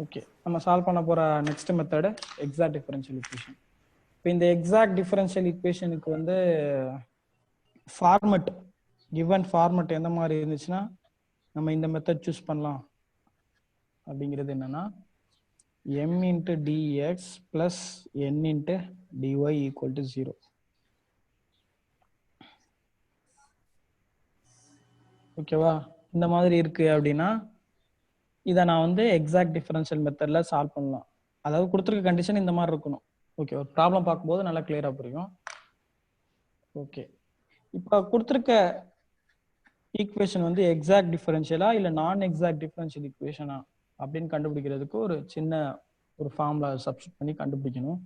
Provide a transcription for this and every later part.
Okay, நம்ம solve பண்ண போற next method exact differential equation. இப்போ இந்த எக்ஸாக்ட் டிஃபரன்ஷியல் ஈக்குவேஷனுக்கு வந்து ஃபார்மட், கிவன் ஃபார்மட் எந்த மாதிரி இருந்துச்சுன்னா நம்ம இந்த மெத்தட் சூஸ் பண்ணலாம். அப்படிங்கிறது என்னன்னா m into dx plus n into dy equal to 0. ஓகேவா? இந்த மாதிரி இருக்கு அப்படின்னா இதை நான் வந்து எக்ஸாக்ட் டிஃபரன்ஷியல் மெத்தட்ல சால்வ் பண்ணலாம். அதாவது கொடுத்துருக்க கண்டிஷன் இந்த மாதிரி இருக்கணும். ஓகே, ஒரு ப்ராப்ளம் பார்க்கும்போது நல்லா கிளியரா புரியும். ஓகே, இப்போ கொடுத்துருக்க ஈக்குவேஷன் வந்து எக்ஸாக்ட் டிஃபரன்ஷியலா இல்லை நான் எக்ஸாக்ட் டிஃபரன்ஷியல் ஈக்குவேஷனா அப்படின்னு கண்டுபிடிக்கிறதுக்கு ஒரு சின்ன ஒரு ஃபார்முலா சப்ஸ்டிட் பண்ணி கண்டுபிடிக்கணும்.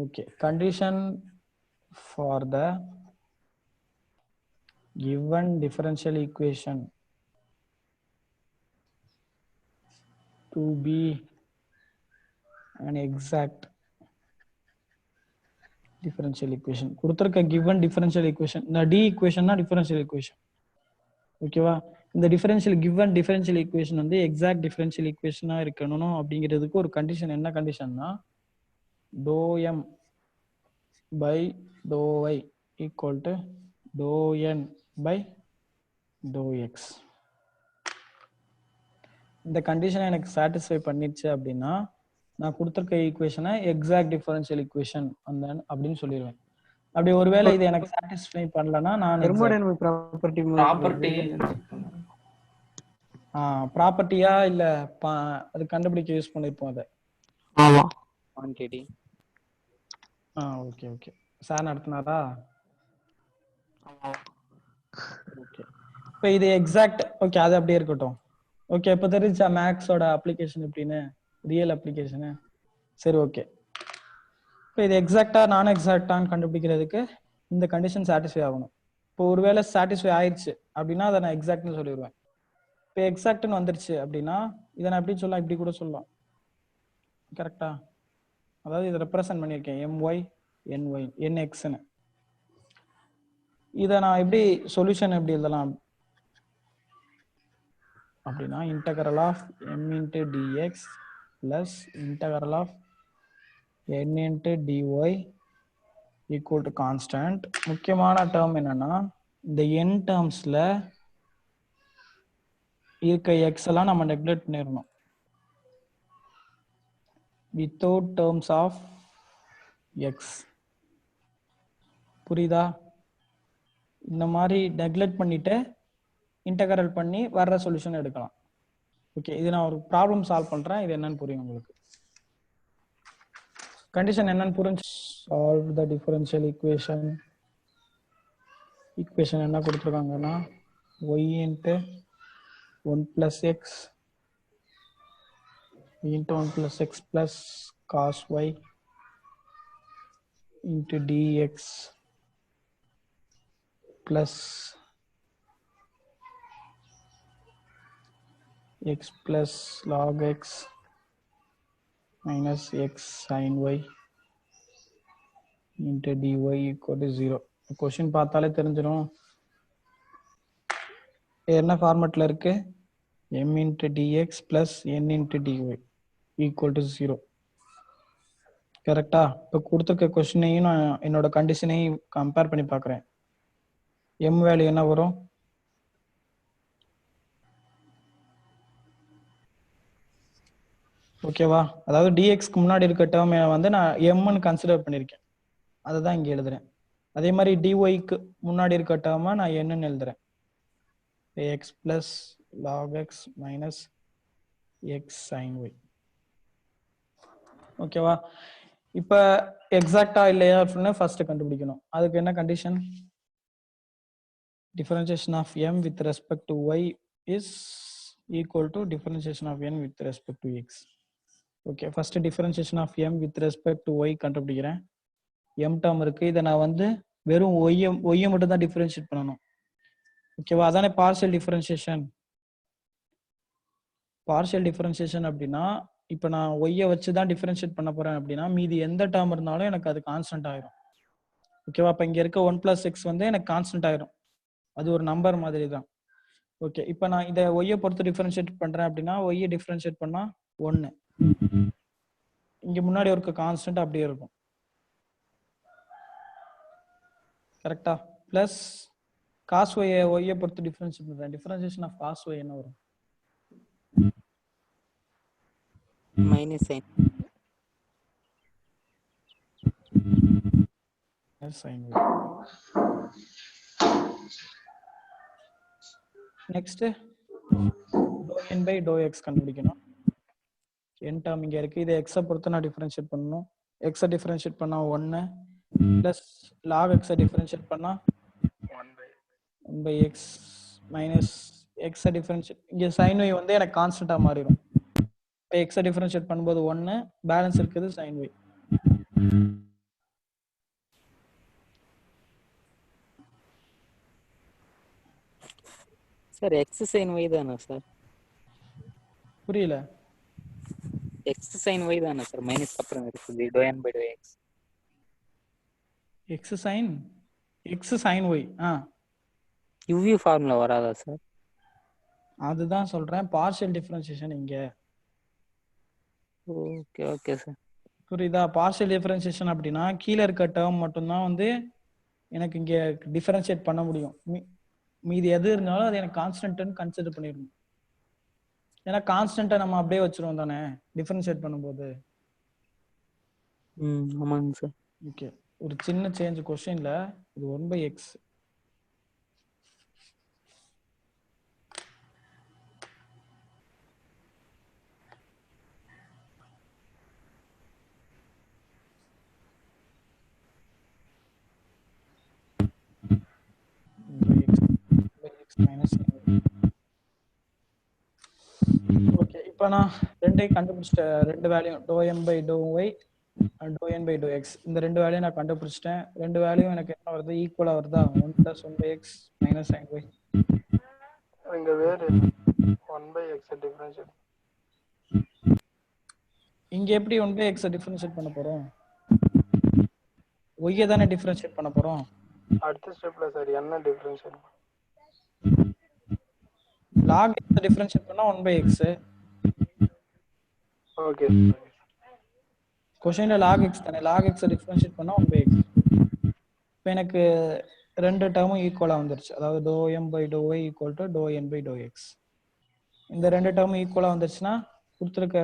Okay, condition for the given differential equation to be an exact differential equation. கொடுத்திருக்க given differential equation, இந்த d equation னா differential equation. ஓகேவா? இந்த given differential equation வந்து exact differential equation இருக்கணும் அப்படிங்கிறதுக்கு ஒரு கண்டிஷன். என்ன கண்டிஷன்னா dou m by dou y equal to dou n by dou x. இந்த கண்டிஷனை எனக்கு சாட்டிஸ்ஃபை பண்ணிடுச்சு அப்படின்னா நான் கொடுத்துருக்க ஈக்குவேஷனை எக்ஸாக்ட் டிஃபரன்ஷியல் ஈக்குவேஷன் அந்த அப்படின்னு சொல்லிடுவேன். அப்படி ஒருவேளை இது எனக்கு சாட்டிஸ்ஃபை பண்ணலன்னா நான் ப்ராப்பர்ட்டியா இல்ல அது கண்டுபிடிக்க யூஸ் பண்ணிருப்போம் அதை. ஆமா, குவாண்டிட்டி. ஓகே ஓகே, சார் நடத்துனாரா? ஓகே, இப்போ இது எக்ஸாக்ட். ஓகே, அது அப்படியே இருக்கட்டும். ஓகே, இப்போ தெரிஞ்சா மேக்ஸோட அப்ளிகேஷன் எப்படின்னு, ரியல் அப்ளிகேஷனு. சரி, ஓகே. இப்போ இது எக்ஸாக்டா நான் எக்ஸாக்டான்னு கண்டுபிடிக்கிறதுக்கு இந்த கண்டிஷன் சாட்டிஸ்ஃபை ஆகணும். இப்போ ஒருவேளை சாட்டிஸ்ஃபை ஆயிடுச்சு அப்படின்னா அதை நான் எக்ஸாக்ட்னு சொல்லிடுவேன். இப்போ எக்ஸாக்ட்னு வந்துருச்சு அப்படின்னா இதை நான் எப்படி சொல்லலாம், இப்படி கூட சொல்லலாம். கரெக்டா? அதாவது இதை ரெப்ரசன்ட் பண்ணியிருக்கேன் my ny nxன்னு. இதை நான் எப்படி சொல்யூஷன் எப்படி எழுதலாம் அப்படின்னா integral of m into dx plus integral of n into dy equal to constant. முக்கியமான டேர்ம் என்னன்னா இந்த n டேர்ம்ஸ்ல இருக்க x எல்லாம் நம்ம நெக்லெக்ட் பண்ணிடணும். without terms of x. புரியுதா? இந்த மாதிரி நெக்லெக்ட் பண்ணிட்டு இன்டகிரல் பண்ணி வர்ற சொல்யூஷன் எடுக்கலாம். ஓகே, இது நான் ஒரு ப்ராப்ளம் சால்வ் பண்றேன், இது என்னன்னு புரியும் உங்களுக்கு. கண்டிஷன் என்னன்னு புரிஞ்சு solve the differential equation. Equation என்ன கொடுத்துருக்காங்கன்னா y into 1 plus x into 1 plus x plus cos y into dx plus x plus log x minus x sin y into dy equal to 0. Question பார்த்தாலே தெரிஞ்சிடும் என்ன ஃபார்மட்ல இருக்கு. m into dx plus n into dy equal to 0. கரெக்டா? இப்போ கொடுத்துருக்க கொஸ்டினையும் நான் என்னோட கண்டிஷனையும் compare பண்ணி பார்க்குறேன். m வேல்யூ என்ன வரும்? ஓகேவா? அதாவது dxக்கு முன்னாடி இருக்க டேர்ம் வந்து நான் mன்னு கன்சிடர் பண்ணியிருக்கேன், அதை தான் இங்கே எழுதுறேன். அதே மாதிரி dyக்கு முன்னாடி இருக்க டேர்மை நான் என்னன்னு எழுதுறேன். x plus log x minus x sin y. ஓகேவா? இப்போ எக்ஸாக்டா இல்லையா அப்படின்னு ஃபர்ஸ்ட் கண்டுபிடிக்கணும். அதுக்கு என்ன condition? differentiation of m with respect to y is equal to differentiation of n with respect to x. Okay, first differentiation of m with respect to y கண்டுபிடிக்கிறேன். m term இருக்கு, இதை நான் வந்து வெறும் y மட்டும் தான் டிஃபரன்ஷியேட் பண்ணணும். ஓகேவா? அதானே பார்ஷியல் டிஃபரன்ஷியேஷன். பார்ஷியல் டிஃபரன்ஷியேஷன் அப்படின்னா இப்போ நான் ஒய்யை வச்சு தான் டிஃபரன்ஷியேட் பண்ண போறேன் அப்படின்னா மீதி எந்த டேர்ம் இருந்தாலும் எனக்கு அது கான்ஸ்டன்ட் ஆயிரும். ஓகேவா? இப்போ இங்க இருக்க 1 plus x வந்து எனக்கு கான்ஸ்டன்ட் ஆயிரும், அது ஒரு நம்பர் மாதிரி தான். ஓகே, இப்போ நான் இதை ஒய்யை பொறுத்து டிஃபரன்ஷியேட் பண்றேன் அப்படின்னா ஒய்யை டிஃபரன்ஷியேட் பண்ணா 1. இங்க முன்னாடி இருக்க கான்ஸ்டன்ட் அப்படியே இருக்கும். கரெக்டா? பிளஸ் காஸ் ஒய்யை பொறுத்து டிஃபரன்ஷியேட் பண்றேன். டிஃபரன்ஷியேஷன் ஆஃப் காஸ் ஒய் என்ன வரும்? Minus sine. Sine y. Next doh n by doh x கண்டுபிடிக்கணும். என் டேர்ம் இங்க இருக்கு. இதை எக்ஸை பொறுத்து நான் டிஃபரன்ஷியேட் பண்ணணும். எக்ஸை டிஃபரன்ஷியேட் பண்ணா 1 பிளஸ் லாக் எக்ஸை டிஃபரன்ஷியேட் பண்ணா 1 பை எக்ஸ் மைனஸ் எக்ஸை டிஃபரன்ஷியேட் இங்க சைன் ஒய் வந்து எனக்கு கான்ஸ்டன்டா மாறிடும். இப்போ எக்ஸை டிஃபரன்ஷியேட் பண்ணும்போது 1 பேலன்ஸ் இருக்குது sine y. Sir x sine y தானே சார்? புரியல. எக்ஸ் சைன் ஒய் தானே சார்? மைனஸ் அப்புறம் இருக்குது doh n by doh x. X sine y. UV formula வராதா சார்? அதுதான் சொல்றேன், பார்ஷியல் டிஃபரன்ஷியேஷன் இங்க. Okay okay sir. புரியுதா? பார்ஷியல் டிஃபரன்ஷியேஷன் அப்படின்னா கீழே இருக்க டேர்ம் மட்டும்தான் வந்து எனக்கு இங்க டிஃபரன்ஷியேட் பண்ண முடியும். மீதி எது இருந்தாலும் அது எனக்கு கான்ஸ்டன்ட்னு கன்சிடர் பண்ணிடணும். ஏன்னா கான்ஸ்டன்ட்டை நம்ம அப்படியே வச்சிருவோம் தானே டிஃபரன்ஷியேட் பண்ணும்போது. ஆமாங்க சார். ஓகே, ஒரு சின்ன சேஞ்ச் கொஸ்டின்ல. இது 1 பை எக்ஸ். ஓகே, இப்போ நான் ரெண்டையும் கண்டுபிடிச்சிட்டேன். ரெண்டு value doh m by doh y doh n by doh x, இந்த ரெண்டு வேல்யூ நான் கண்டுபிடிச்சிட்டேன். ரெண்டு வேல்யூ எனக்கு என்ன வருது? ஈக்குவலா வருதா? 1 + 1 by x minus sine y. இங்க வேற 1 பை எக்ஸ் டிஃபரன்ஷியேட். இங்க எப்படி 1 பை எக்ஸ் டிஃபரன்ஷியேட் பண்ண போறோம்? ஒய்யை தானே டிஃபரன்ஷியேட் பண்ண போறோம். அடுத்த ஸ்டெப்ல சார் என்ன டிஃபரன்ஷியேட்? log x டிஃபரன்ஷியேட் பண்ணா 1 பை எக்ஸ். ஓகே, क्वेश्चनல log x தானே, log x டிஃபரன்ஷியேட் பண்ணா 1 பை எக்ஸ். இப்போ எனக்கு ரெண்டு டேர்மும் ஈக்குவலா வந்துருச்சு. அதாவது doh m by doh y equal to doh n by doh x. இந்த ரெண்டு டேர்மும் ஈக்குவலா வந்துருச்சுன்னா கொடுத்துருக்க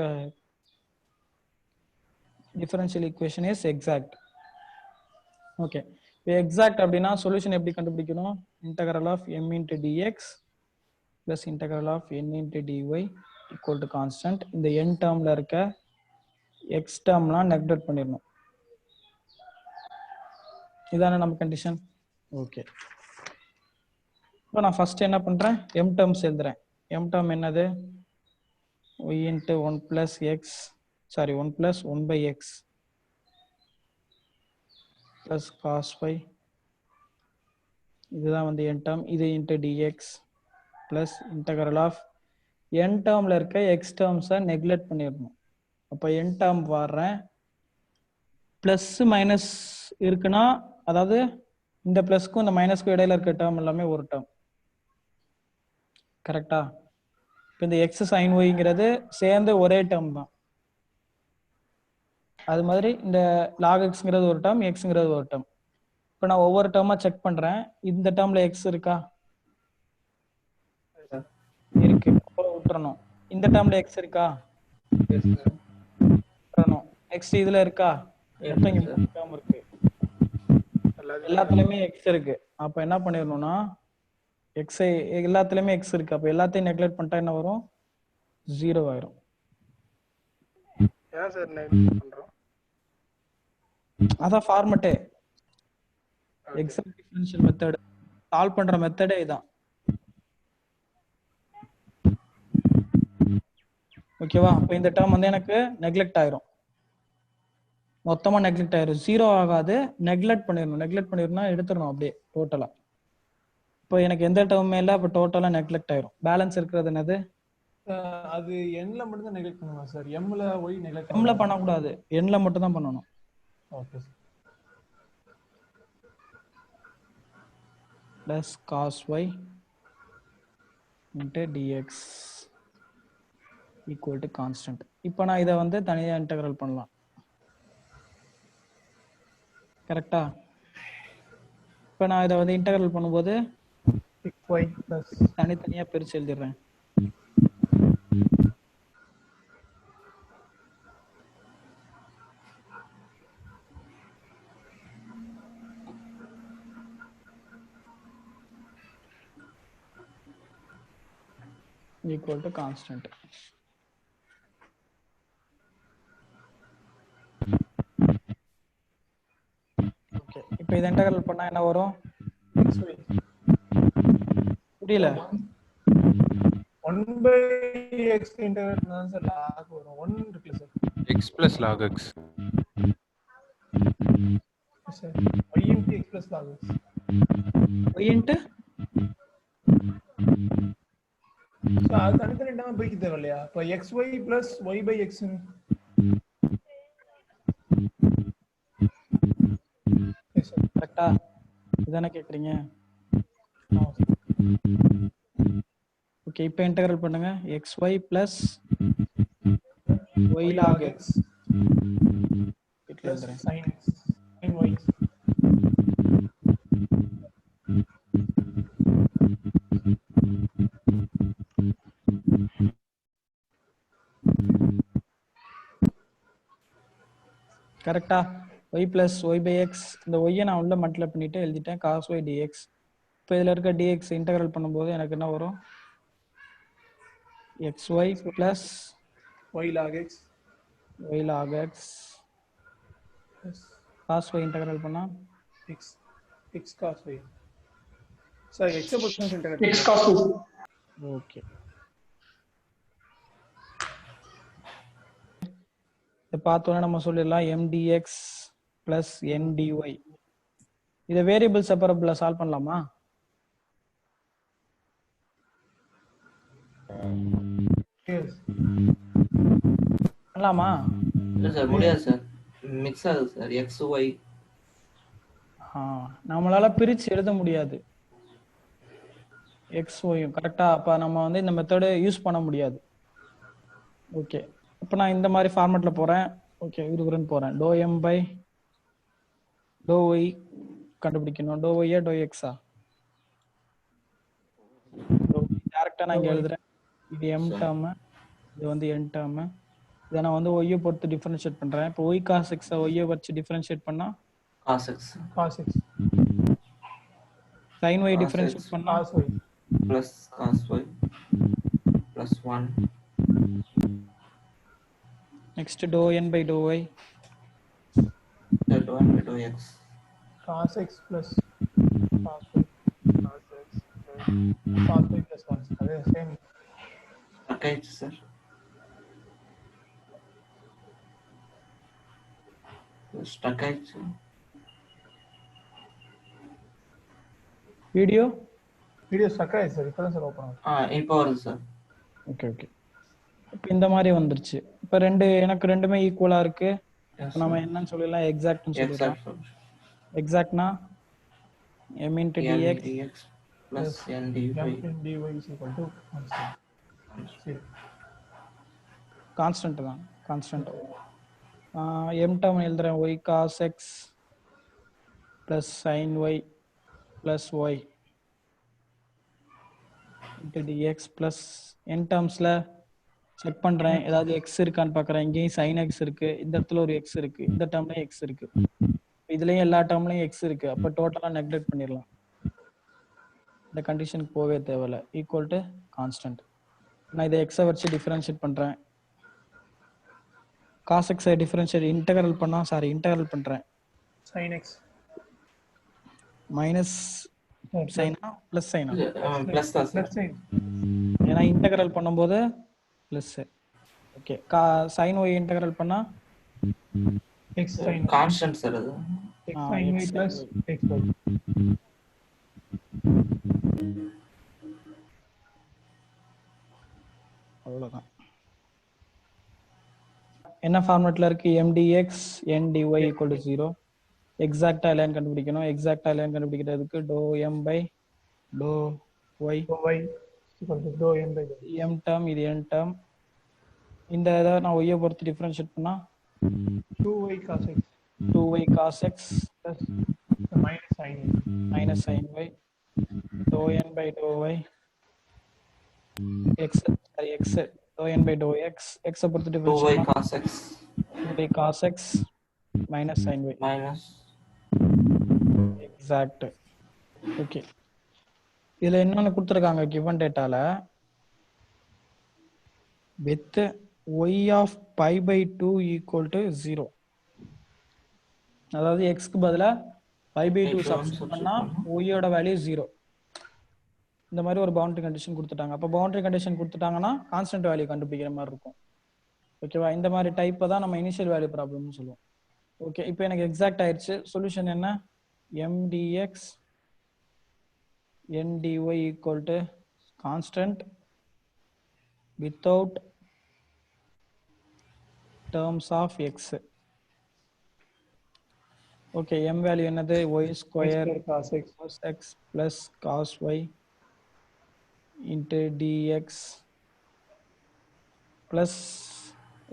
differential equation is exact. Okay, இப்போ எக்ஸாக்ட் அப்படின்னா சொல்யூஷன் எப்படி கண்டுபிடிக்கணும்? Integral of m into dx plus integral of n into dy equal to constant. இந்த n டேர்ம்ல இருக்க எக்ஸ் டேர்ம்லாம் நெக்லெக்ட் பண்ணிடணும். இதான நம்ம கண்டிஷன். ஓகே, இப்போ நான் ஃபர்ஸ்ட் என்ன பண்றேன்? m டேர்ம்ஸ் எழுதுறேன். m டேர்ம் என்னது? y into 1 plus x, sorry 1 plus 1 by x plus cos by. இதுதான் வந்து n டேர்ம். இது into dx plus integral of n டேர்ம்ல இருக்க எக்ஸ் டேர்ம்ஸை நெக்லெக்ட் பண்ணிடணும். அப்போ n டேர்ம் வர்றேன். பிளஸ் மைனஸ் இருக்குன்னா, அதாவது இந்த பிளஸ்க்கும் இந்த மைனஸ்க்கும் இடையில இருக்க டேர்ம் எல்லாமே ஒரு டேர்ம். கரெக்டா? இப்போ இந்த எக்ஸ் சைன் ஒய்ங்கிறது சேர்ந்து ஒரே டேர்ம் தான். அது மாதிரி இந்த லாக் எக்ஸ்ங்கிறது ஒரு டேர்ம், எக்ஸ்ங்கிறது ஒரு டேர்ம். இப்போ நான் ஒவ்வொரு டேர்மா செக் பண்றேன். இந்த டேர்ம்ல எக்ஸ் இருக்கா? இருக்கு, அப்புறம் விட்டுறணும். இந்த டேர்ம்ல எக்ஸ் இருக்கா? விட்டுறணும். நெக்ஸ்ட் இதுல இருக்கா? டேர்ம் இருக்கு, எல்லாத்துலயுமே எக்ஸ் இருக்கு. அப்ப என்ன பண்ணிடணும்னா எக்ஸ் எல்லாத்துலயுமே எக்ஸ் இருக்கு. அப்ப எல்லாத்தையும் நெக்லெக்ட் பண்ணிட்டா என்ன வரும்? 0 ஆயிரும். ஏன் சார் நெக்லெக்ட் பண்றோம்? அதான் ஃபார்மட்டே. எக்ஸாக்ட் டிஃபரன்ஷியல் மெத்தட் சால்வ் பண்ற மெத்தடே இதான். ஓகேவா? அப்ப இந்த டேர்ம் வந்து எனக்கு நெக்லெக்ட் ஆயிரும். மொத்தமா நெக்லெக்ட் ஆயிரும். 0 ஆகாது, நெக்லெக்ட் பண்ணிடணும். நெக்லெக்ட் பண்ணிடணும்னா எடுத்துடணும் அப்படியே டோட்டலா. இப்போ எனக்கு எந்த டேர்மே இல்லை, அப்போ டோட்டலா நெக்லெக்ட் ஆயிரும். பேலன்ஸ் இருக்கிறது என்னது? அது எண்ல மட்டும் தான் நெக்லெக்ட் பண்ணுவா சார். எம்ல ஒய் நெக்லெக்ட் எம்ல பண்ணக்கூடாது, எண்ல மட்டும் தான் பண்ணணும். Okay sir. Plus cos y into dx equal to constant. இப்போ நான் இதை வந்து தனியாக இன்டெகிரல் பண்ணலாம். கரெக்டா? இப்போ நான் இதை வந்து இன்டெகிரல் பண்ணும்போது xy plus தனித்தனியாக பிரித்து எழுதிடுறேன். equal to constant. ஓகே, இப்போ இத இன்டெகிரல் பண்ணா என்ன வரும்? xy புரியல. 1 by x இன்டெகிரேட் பண்ணா சார் log வரும். 1 இருக்கு sir. x plus log x. Sir y into x plus log x. y into sir அது தனித்தனியா பிரிக்க தேவையில்லையா? இப்போ xy plus y by x கரெக்டா? இதானே கேக்குறீங்க? ஓகே, இப்போ இன்டெகிரல் பண்ணுங்க. xy plus y log x plus sin x sin y. கரெக்டா? y plus y by x, இந்த y நான் உள்ள மல்டிப்ளை பண்ணிட்டு எழுதிட்டேன் cos y dx. இப்போ இதுல இருக்க dx இன்டெகிரல் பண்ணும்போது எனக்கு என்ன வரும்? xy plus y log x y log x plus cos y integral பண்ணா x cos y. Sir x position integrate x cos 2. Okay, இத பார்த்தோம்னா நம்ம சொல்லிடலாம் mdx plus ndy. இத வேரியபிள் செப்பரபிளா சால்வ் பண்ணலாமா? yes பண்ணலாமா? இல்ல சார் முடியாது சார், மிக்ஸ் ஆகுது சார் எக்ஸ் ஒய். நம்மளால பிரிச்சு எழுத முடியாது எக்ஸ் ஒய்யும். கரெக்டா? அப்ப நம்ம வந்து இந்த மெத்தட் யூஸ் பண்ண முடியாது. ஓகே, இப்போ நான் இந்த மாதிரி ஃபார்மேட்ல போறேன். ஓகே, விறுவிறுன்னு போறேன். Doh m by doh y கண்டுபிடிக்கணும். டோ ஒய்யா டோ எக்ஸா? டேரக்டா நான் இங்க எழுதுறேன். இது எம் டேர்ம், இது வந்து என் டேர்ம். இதை நான் வந்து ஒய்யை பொறுத்து டிஃபரன்ஷியேட் பண்றேன். இப்போ ஒய் காஸ் எக்ஸை ஒய்யை வச்சு டிஃபரன்ஷியேட் பண்ணா cos x sine y differentiate பண்ணா cos y plus cos y plus 1. Next doh n by doh y டெட் 1 by doh x cos x plus cos y cos y plus 1. அதே same attach sir. Stuck ஆயிடுச்சு. Video. Video stuck ஆயிடுச்சு sir. இப்பதான் sir open ஆகுது. இப்போ வருது sir. Okay okay, இப்போ இந்த மாதிரி வந்துருச்சு. இப்போ எனக்கு ரெண்டுமே ஈக்குவலா இருக்கு. நம்ம என்னன்னு சொல்லலாம்? எக்ஸாக்ட்னு சொல்லலாம். எக்ஸாக்ட்னா m into dx plus n dy dy is equal to constant. Constant தான், கான்ஸ்டன்ட். m டேர்ம் எழுதுறேன். y cos x plus sin y plus y into dx plus n டேர்ம்ஸ்ல செக் பண்றேன் ஏதாவது x இருக்கான்னு பார்க்கறேன். இங்கேயும் sin x இருக்கு, இந்த இடத்துல ஒரு x இருக்கு, இந்த டேர்ம்லயும் x இருக்கு, இதுலயும் எல்லா டேர்ம்லயும் x இருக்கு. அப்ப டோட்டலா நெக்லெக்ட் பண்ணிடலாம். இந்த கண்டிஷனுக்கு போவே தேவையில்ல. Equal to constant. நான் இதை x வச்சு டிஃபரன்ஷியேட் பண்றேன். cos x டிஃபரன்ஷியேட் இன்டெகிரல் பண்ணா இன்டெகிரல் பண்றேன். sin x minus China plus China? Plus தான் சார். plus sin ஏன்னா இன்டெகிரல் பண்ணும்போது plus. Okay, sin y integral பண்ணா x sin கான்ஸ்டன்ட் சார் அது. x sin y plus x y. அவ்வளவுதான். என்ன ஃபார்மட்ல இருக்கு? mdx ndy equal to 0. எக்ஸாக்ட்டா இல்லையான்னு கண்டுபிடிக்கணும். எக்ஸாக்ட்டா இல்லையான்னு கண்டுபிடிக்கிறதுக்கு to m by to y So y equal to dou n by dou. m term, இது n term, இந்த இதை நான் ஒய்யை பொறுத்து டிஃபரன்ஷியேட் பண்ணா 2y cos x 2y cos x plus minus sin y. minus sin y dou n by dou y x sorry x dou n by dou x x பொறுத்து 2y differentiate cos x 2y cos x minus sin y minus exact. Okay, இதுல என்னன்னு கொடுத்துருக்காங்க given டேட்டால with y of pi by 2 equal to 0. அதாவது x க்கு பதிலா pi by 2 substitute பண்ணா y ஓட value 0. இந்த மாதிரி ஒரு பவுண்டரி கண்டிஷன் கொடுத்துட்டாங்க. அப்போ பவுண்டரி கண்டிஷன் கொடுத்துட்டாங்கன்னா கான்ஸ்டன்ட் வேல்யூ கண்டுபிடிக்கிற மாதிரி இருக்கும். ஓகேவா? இந்த மாதிரி டைப்பை தான் நம்ம இனிஷியல் வேல்யூ ப்ராப்ளம்னு சொல்லுவோம். ஓகே, இப்போ எனக்கு எக்ஸாக்ட் ஆயிடுச்சு. சொல்யூஷன் என்ன? mdx ndy equal to constant without terms of x. Okay, m value என்னது? y square cos x cos x plus cos y into dx plus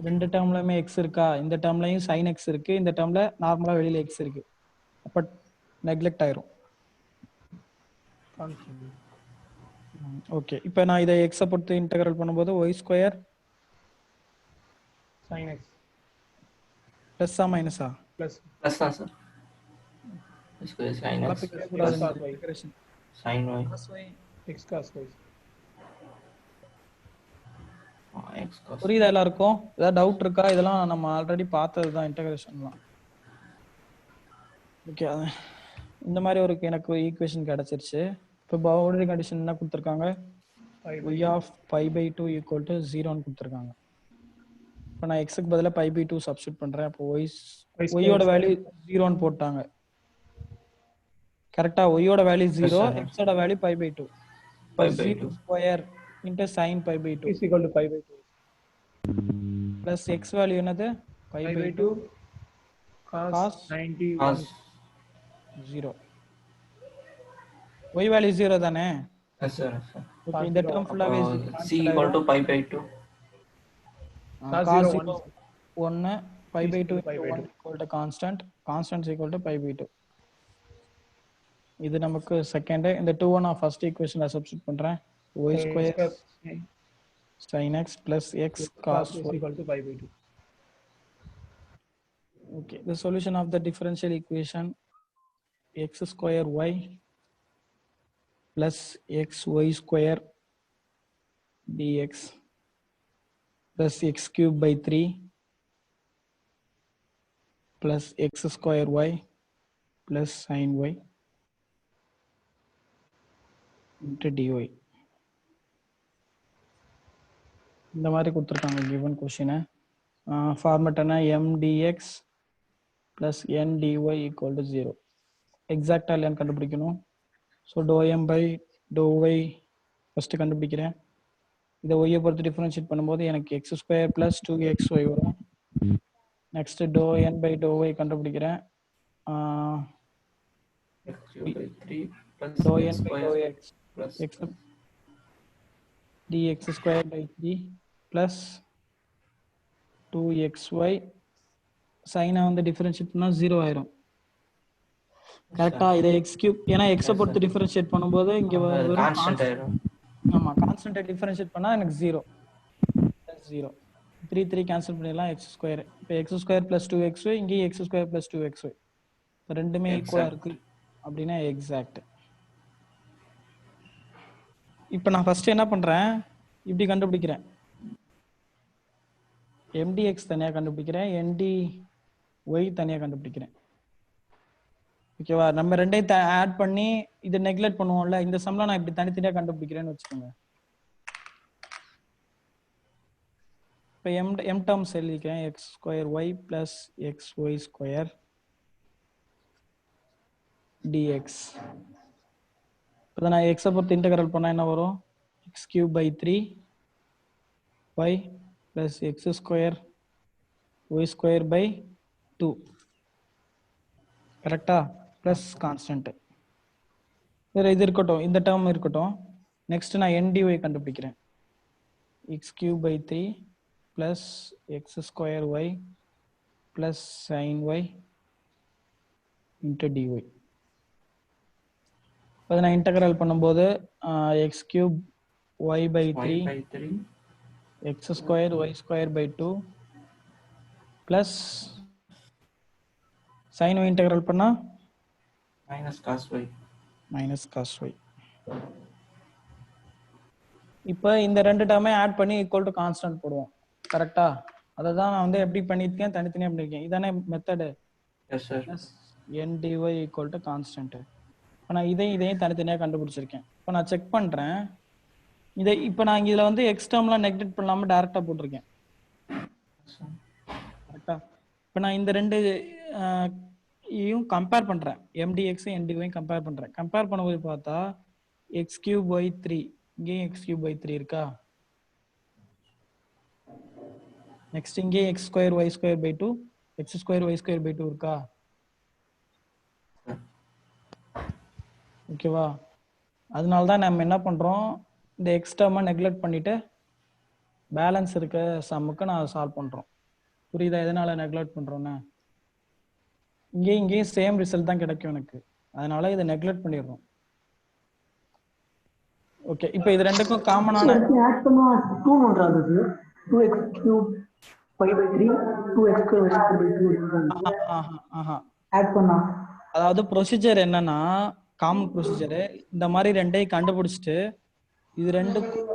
ரெண்டு டேர்ம்லயுமே x இருக்கா? இந்த டேர்ம்லயும் sin x இருக்கு, இந்த டேர்ம்ல நார்மலா வெளியில x இருக்கு. அப்ப நெக்லெக்ட் ஆயிரும். constant ஓகே, இப்போ நான் இதை x பொறுத்து இன்டெகிரல் பண்ணும்போது y square sin x பிளஸ்ஸா மைனஸா? plus plus தான் சார் square sin x கூடாது. cos y sin y x cos y. x cos புரியுதா எல்லாருக்கும்? ஏதாவது டவுட் இருக்கா? இதெல்லாம் நம்ம ஆல்ரெடி பார்த்தது தான் இன்டகிரேஷன்லாம். ஓகே, இந்த மாதிரி ஒரு எனக்கு ஈக்குவேஷன் கிடைச்சிருச்சு. இப்போ பவுண்டரி கண்டிஷன் என்ன கொடுத்துருக்காங்க? y of pi by 2 equal to 0 ன்னு கொடுத்துருக்காங்க. இப்போ நான் x க்கு பதிலா pi by 2 சப்ஸ்டிட் பண்றேன். அப்போ y ஓட வேல்யூ 0 ன்னு போட்டாங்க. கரெக்ட்டா? y ஓட வேல்யூ 0, x ஓட value pi by 2. pi by 2 square into sin pi by 2 is equal to pi by 2 plus x value என்னது? pi by 2 cos 90 cos 0. y value 0 தானே? yes sir yes sir okay, இந்த term ஃபுல்லாவே c equal to pi by 2 cos 0 0 1 pi by 2 1 equal to constant is equal to pi by 2. இது நமக்கு second. இந்த 2 நான் first ஈக்குவேஷன்ல substitute பண்றேன். y square sin x plus x cos is y. equal to pi by 2. Okay, the solution of the differential equation x square y plus xy square dx plus x cube by 3 plus x square y plus sin y into dy. இந்த மாதிரி கொடுத்துருக்காங்க given question. Format என்ன? m dx plus n dy equal to 0. எக்ஸாக்டா இல்லையான்னு கண்டுபிடிக்கணும். So dou m by dou y first கண்டுபிடிக்கிறேன். இதை y பொறுத்து டிஃபரன்ஷியேட் பண்ணும்போது எனக்கு x ஸ்கொயர் பிளஸ் 2xy வரும். Next dou n by dou y கண்டுபிடிக்கிறேன். x cube by 3 plus dou x n by square dou x plus x dx square by 3 plus 2xy சைனை வந்து differentiate பண்ணா 0 ஆயிரும். கரெக்டா? இதை x கியூப், ஏன்னா x பொறுத்து டிஃபரன்ஷியேட் பண்ணும்போது இங்க வெறும் கான்ஸ்டன்ட் ஆயிடும். ஆமா, கான்ஸ்டன்ட் டிஃபரன்ஷியேட் பண்ணா எனக்கு 0 3 கேன்சல் பண்ணிடலாம். x ஸ்கொயர், இப்போ x ஸ்கொயர் பிளஸ் 2xy, இங்கே x ஸ்கொயர் பிளஸ் 2xy ரெண்டுமே ஈக்குவலா இருக்கு அப்படின்னா எக்ஸாக்ட். இப்போ நான் ஃபர்ஸ்ட் என்ன பண்றேன்? இப்படி கண்டுபிடிக்கிறேன். mdx தனியா கண்டுபிடிக்கிறேன், ndy தனியா கண்டுபிடிக்கிறேன். ஓகேவா? நம்ம ரெண்டையும் ஆட் பண்ணி இதை நெக்லெக்ட் பண்ணுவோம்ல, இந்த சம்ல நான் இப்படி தனித்தனியா கண்டுபிடிக்கிறேன்னு வச்சுக்கோங்க. இப்போ m டேர்ம்ஸ் எழுதிக்கிறேன். x square y plus xy square dx. இப்போ நான் x பொறுத்து இன்டெகிரல் பண்ணா என்ன வரும்? x cube by 3 y plus x square y square by 2. கரெக்டா? Plus constant. வேற இது இருக்கட்டும், இந்த டேர்ம் இருக்கட்டும். நெக்ஸ்ட் நான் ndy கண்டுபிடிக்கிறேன். x cube by 3 plus x square y plus sin y into dy. இப்போ நான் இன்டகிரல் பண்ணும்போது x cube y by 3 by 3 x square y square by 2 plus sin y integral பண்ணா minus cos y. minus cos y. இப்போ இந்த ரெண்டு டேர்மே add பண்ணி equal to constant போடுவோம். கரெக்டா? அதை தான் நான் வந்து எப்படி பண்ணியிருக்கேன், தனித்தனியாக பண்ணியிருக்கேன். இதானே method. Yes sir. n dy equal to constant. இப்போ நான் இதையும் தனித்தனியாக கண்டுபிடிச்சிருக்கேன். இப்போ நான் செக் பண்ணுறேன். இப்போ நான் இதில் வந்து எக்ஸ் டேர்ம்லாம் நெக்லெக்ட் பண்ணாமல் டேரெக்டாக போட்டிருக்கேன். கரெக்டா? இப்போ நான் இந்த ரெண்டு இதையும் கம்பேர் பண்ணுறேன். mdx ndyயும் கம்பேர் பண்ணுறேன். கம்பேர் பண்ணும்போது பார்த்தா எக்ஸ் கியூப் ஒய் 3 இங்கேயும் எக்ஸ் கியூப் ஒய் 3 இருக்கா? நெக்ஸ்ட் இங்கே x square y square by 2 x square y square by 2 இருக்கா? ஓகேவா? அதனால தான் நம்ம என்ன பண்ணுறோம், இந்த எக்ஸ் டேர்மை நெக்லெக்ட் பண்ணிவிட்டு பேலன்ஸ் இருக்க சம்முக்கு நான் சால்வ் பண்ணுறோம். புரியுதா எதனால் நெக்லெக்ட் பண்ணுறோன்னு? இங்கேயும் சேம் ரிசல்ட் தான் கிடைக்கும் எனக்கு. அதனால இதை நெக்லெக்ட் பண்ணிடுறோம். ஓகே, இப்போ இது ரெண்டுக்கும் காமனான ஆட் பண்ணா 2 வந்துறாது sir. 2x cube 5/3 2x square by 2 add பண்ணா. அதாவது ப்ரொசீஜர் என்னன்னா, காமன் ப்ரொசீஜர் இந்த மாதிரி ரெண்டையும் கண்டுபிடிச்சிட்டு இது ரெண்டுக்கும்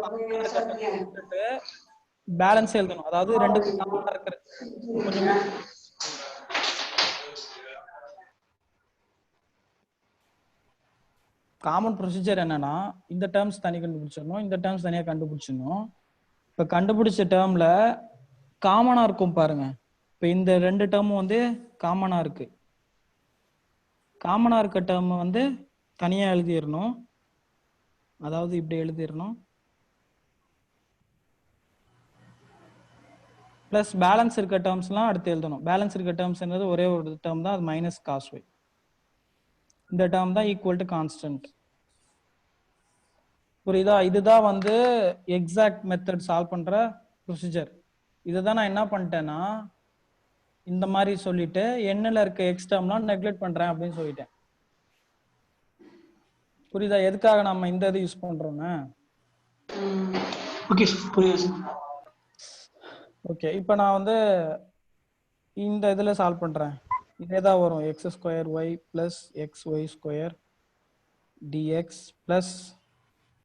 பேலன்ஸ் எழுதணும். அதாவது ரெண்டுக்கும் காமனா இருக்கிற கொஞ்சம் காமன் ப்ரொசீஜர் என்னன்னா, இந்த டேர்ம்ஸ் தனி கண்டுபிடிச்சிடணும், இந்த டேர்ம்ஸ் தனியாக கண்டுபிடிச்சிடணும். இப்போ கண்டுபிடிச்ச டேர்ம்ல காமனா இருக்கும் பாருங்க. இப்போ இந்த ரெண்டு டேர்மும் வந்து காமனா இருக்கு. காமனா இருக்க டேர்ம் வந்து தனியா எழுதிடணும். அதாவது இப்படி எழுதிடணும். பிளஸ் பேலன்ஸ் இருக்க டேர்ம்ஸ்லாம் அடுத்து எழுதணும். பேலன்ஸ் இருக்க டேர்ம்ஸ் என்னது ஒரே ஒரு டேர்ம் தான், அது மைனஸ் காஸ் ஒய். இந்த டேர்ம் தான் ஈக்குவல் டு கான்ஸ்டன்ட். புரியுதா? இதுதான் வந்து எக்ஸாக்ட் மெத்தட் சால்வ் பண்ற ப்ரொசீஜர். இதை தான் நான் என்ன பண்ணிட்டேன்னா, இந்த மாதிரி சொல்லிட்டு எண்ணில் இருக்க எக்ஸ் டேர்ம்லாம் நெக்லெக்ட் பண்றேன் அப்படின்னு சொல்லிட்டேன். புரியுதா எதுக்காக நம்ம இந்த இது யூஸ் பண்றோம்னு? ஓகே புரியுது. ஓகே, இப்போ நான் வந்து இந்த இதில் சால்வ் பண்ணுறேன். இதே தான் வரும், x square y plus x y square dx plus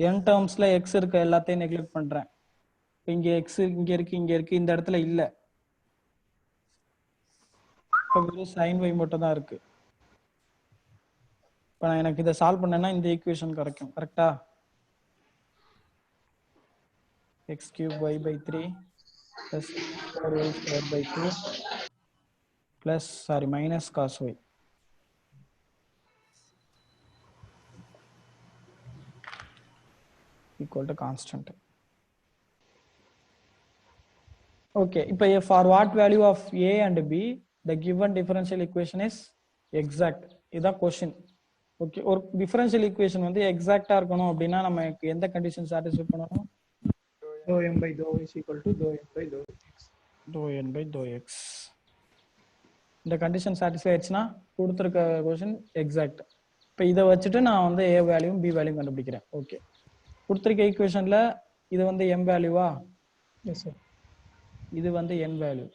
n டேர்ம்ஸில் எக்ஸ் இருக்க எல்லாத்தையும் நெக்லெக்ட் பண்ணுறேன். இப்போ இங்கே எக்ஸ் இங்கே இருக்குது, இங்கே இருக்குது, இந்த இடத்துல இல்லை. இப்போ வெறும் சைன் ஒய் மட்டும் தான் இருக்குது. இப்போ நான் எனக்கு இதை சால்வ் பண்ணேன்னா இந்த ஈக்குவேஷன் கிடைக்கும். கரெக்டா? X cube y by 3 plus y square by 2 plus minus cos y equal to constant. Okay, இப்போ for what value of a and b the given differential equation is exact. இதான் question. Okay, ஒரு differential equation வந்து எக்ஸாக்டா இருக்கணும் அப்படின்னா நம்ம எந்த condition satisfy பண்ணணும்? dou m by dou y is equal to dou n by dou x. dou n by dou x. இந்த கண்டிஷன் சாட்டிஸ்ஃபை ஆயிடுச்சுன்னா கொடுத்துருக்க கொஸ்டின் எக்ஸாக்ட். இப்போ இதை வச்சுட்டு நான் வந்து a வேல்யூ b வேல்யூ கண்டுபிடிக்கிறேன். ஓகே, கொடுத்துருக்க ஈக்குவேஷன்ல இது வந்து m வேல்யூவா? Yes sir. இது வந்து n வேல்யூ.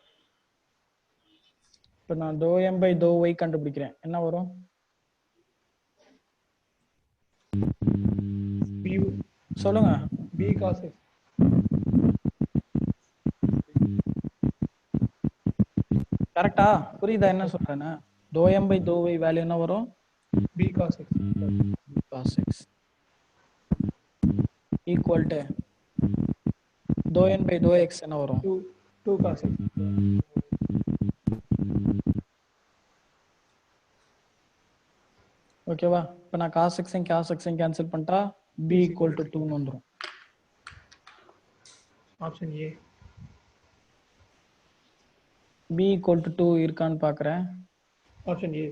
இப்போ நான் dou m by dou y கண்டுபிடிக்கிறேன். என்ன வரும்? b சொல்லுங்க. b cos x. கரெக்டா? புரியுதா என்ன சொல்றேன்னு? dou m by dou y value என்ன வரும்? b cos x. cos x equal to dou n by dou x என்ன வரும்? 2 cos x. ஓகேவா? இப்போ நான் cos x கேன்சல் பண்ணிட்டா b equal to 2 வந்துரும். Option a. b equal to 2 இருக்கான்னு பார்க்குறேன். Option a.